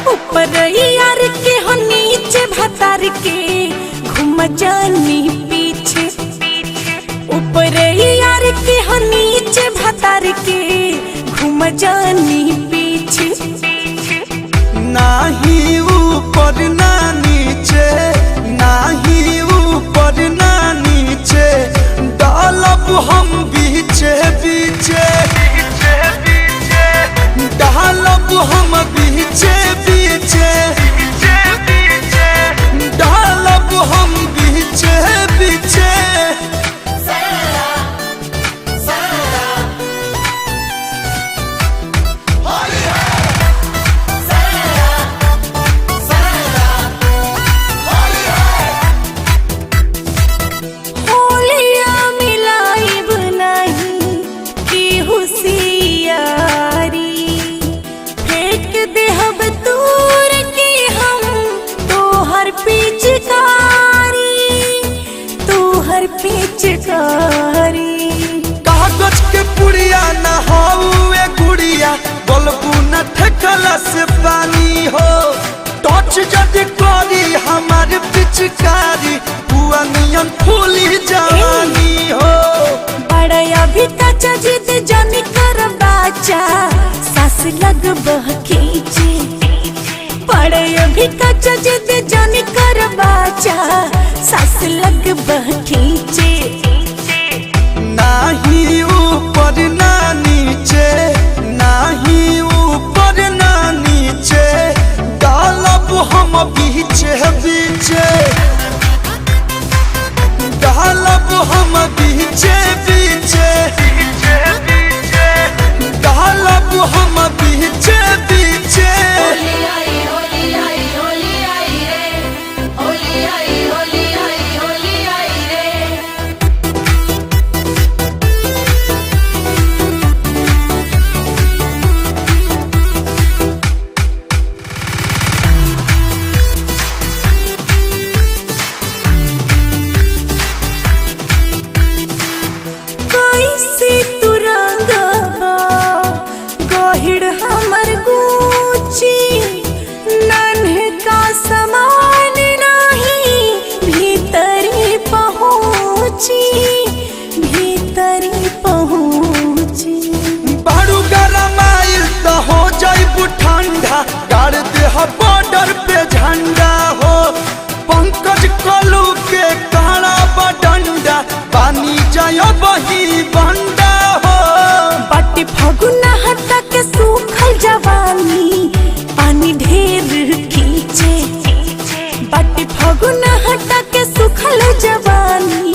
ऊपर यार के हो नीचे भतार के घूम जानी पीछे। ऊपर यार के हो नीचे भतार के घूम जानी पीछे। नाही ऊपर ना नीचे, नाही ऊपर ना नीचे, डालब हम बीचे बीचे, डालब हम बीचे बीचे, डालब हम बीचे बीचे। पिचकारी कागज के पुड़िया न हुए गुड़िया, बोलबू न ठेकला से पानी हो। टच जद करी हमारे पिचकारी, बुआ नियन फूली जवानी हो। बड़ा भी कच्चा जिद जानी कर बाचा, सास लग बह खींचे। बड़ा भी कच्चा जिद जानी कर बाचा, सास लग बह खींचे। नाही ऊपर ना नीचे, नाही ऊपर ना नीचे, डालब हम बीचे बीचे, डालब हम बीचे बीचे, डालब हम बीचे बीचे। गाड़ दे बॉर्डर पे झंडा हो, पंकज कलू के काड़ा बडंडा, पानी जाय बही बंडा हो। बाटी फगुना हटा के सूखल जवानी, पानी ढेर खींचे। बाटी फगुना हटा के सूखल जवानी,